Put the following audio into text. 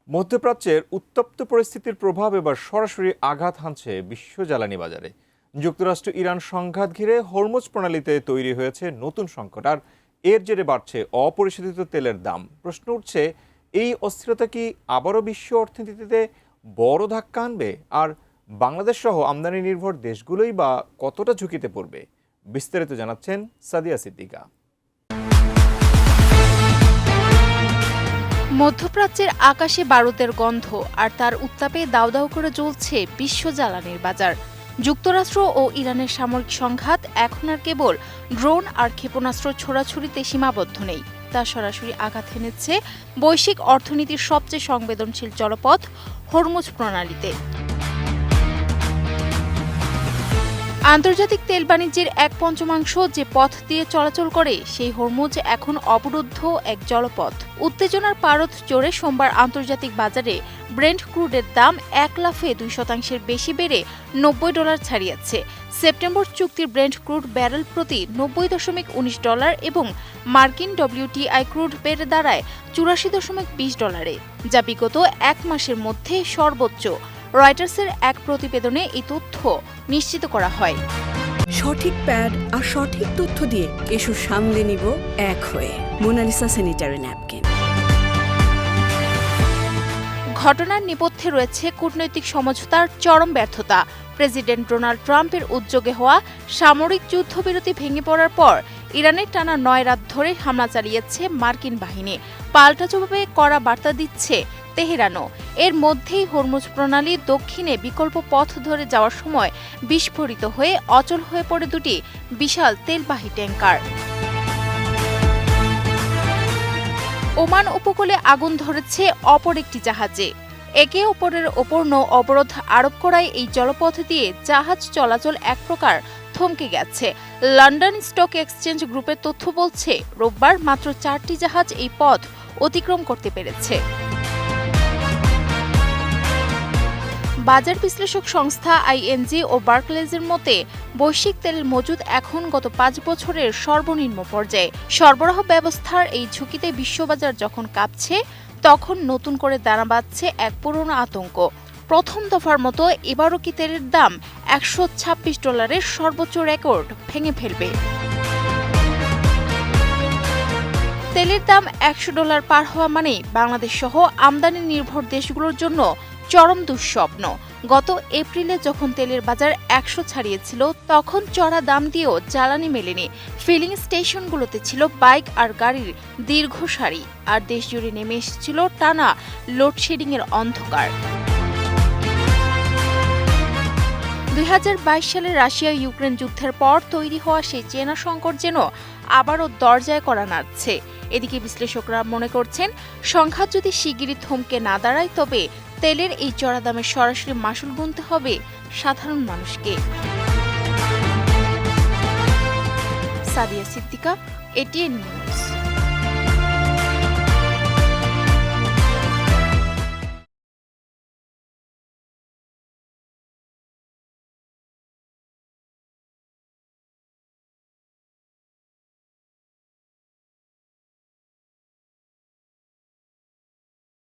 মধ্যপ্রাচ্যের উত্তপ্ত পরিস্থিতির প্রভাব এবার সরাসরি আঘাত হানছে বিশ্ব জ্বালানি বাজারে। যুক্তরাষ্ট্র ইরান সংঘাত ঘিরে হরমুজ প্রণালীতে তৈরি হয়েছে নতুন সংকট, আর এর জেরে বাড়ছে অপরিশোধিত তেলের দাম। প্রশ্ন উঠছে, এই অস্থিরতা কি আবারও বিশ্ব অর্থনীতিতে বড় ধাক্কা আনবে? আর বাংলাদেশ সহ আমদানি নির্ভর দেশগুলোই বা কতটা ঝুঁকিতে পড়বে? বিস্তারিত জানাচ্ছেন সাদিয়া সিদ্দিকা। মধ্যপ্রাচ্যের আকাশে বারুদের গন্ধ আর তার উত্তাপে দাউ দাউ করে জ্বলছে বিশ্ব জ্বালানির বাজার। যুক্তরাষ্ট্র ও ইরানের সামরিক সংঘাত এখন আর কেবল ড্রোন আর ক্ষেপণাস্ত্র ছোড়াছুড়িতে সীমাবদ্ধ নেই, তা সরাসরি আঘাত হেনেছে বৈশ্বিক অর্থনীতির সবচেয়ে সংবেদনশীল জলপথ হরমুজ প্রণালীতে। আন্তর্জাতিক তেল বাণিজ্যের 1/5 যে পথ দিয়ে চলাচল করে সেই হরমুজ এখন অবরুদ্ধ এক জলপথ। উত্তেজনার পারদ চড়ে সোমবার আন্তর্জাতিক বাজারে ব্রেন্ট ক্রুডের দাম 1 লাফে 2% বেশি বেড়ে $90 ছাড়িয়েছে। সেপ্টেম্বর চুক্তির ব্রেন্ট ক্রুড ব্যারেল প্রতি $90.19 এবং মার্কিন WTI ক্রুড বেড়ে দাঁড়ায় $84.20, যা বিগত 1 মাসের মধ্যে সর্বোচ্চ। রয়টার্সের এক প্রতিবেদনে এই তথ্য নিশ্চিত করা হয়। সঠিক প্যাড আর সঠিক তথ্য দিয়ে এসো সামলে নিব এক হয়ে মোনালিসা স্যানিটারি ন্যাপকিন। ঘটনার নেপথ্যে রয়েছে কূটনৈতিক সমঝোতার চরম ব্যর্থতা। প্রেসিডেন্ট ডোনাল্ড ট্রাম্পের উদ্যোগে হওয়া সামরিক যুদ্ধবিরতি ভেঙে পড়ার পর ইরানের টানা 9 রাত ধরে হামলা চালিয়েছে মার্কিন বাহিনী। পাল্টা জবাবে কড়া বার্তা দিচ্ছে তেহরানও। এর মধ্যেই হরমুজ প্রণালী দক্ষিণে বিকল্প পথ ধরে যাওয়ার সময় বিস্ফোরিত হয়ে অচল হয়ে পড়ে দুটি বিশাল তেলবাহী ট্যাঙ্কার। ওমান উপকূলে আগুন ধরেছে অপর একটি জাহাজে। একে অপরের ওপর নৌ অবরোধ আরোপ করায় এই জলপথ দিয়ে জাহাজ চলাচল এক প্রকার থমকে গেছে। লন্ডন স্টক এক্সচেঞ্জ গ্রুপের তথ্য বলছে, রোববার মাত্র 4টি জাহাজ এই পথ অতিক্রম করতে পেরেছে। বাজার বিশ্লেষক সংস্থা ING ও বার্কলেজের মতে, বৈশ্বিক তেলের মজুদ এখন গত 5 বছরের সর্বনিম্ন পর্যায়ে। সরবরাহ ব্যবস্থার এই ঝুঁকিতে বিশ্ববাজার যখন কাঁপছে, তখন নতুন করে দানা বাঁধছে এক পুরনো আতঙ্ক। প্রথম দফার মতো এবারও কি তেলের দাম $126 সর্বোচ্চ রেকর্ড ভেঙে ফেলবে? তেলের দাম $100 পার হওয়া মানেই বাংলাদেশ সহ আমদানি নির্ভর দেশগুলোর জন্য চরম দুঃস্বপ্ন। গত এপ্রিলে যখন তেলের বাজার 100 ছাড়িয়েছিল, তখন চড়া দাম দিয়েও জ্বালানি মেলেনি। ফিলিং স্টেশনগুলোতে ছিল বাইক আর গাড়ির দীর্ঘ সারি, আর দেশজুড়ে নেমে এসেছিল টানা লোডশেডিংয়ের অন্ধকার। 2022 সালে রাশিয়া ইউক্রেন যুদ্ধের পর তৈরি হওয়া সেই চেনা সংকট যেন আবারও দরজায় কড়া নাড়ছে। এদিকে বিশ্লেষকরা মনে করছেন, সংঘাত যদি শিগগিরই থমকে না দাঁড়ায়, তবে তেলের এই চড়া দামের সরাসরি মাসুল গুনতে হবে সাধারণ মানুষকে। Sadia Siddika, ATN news.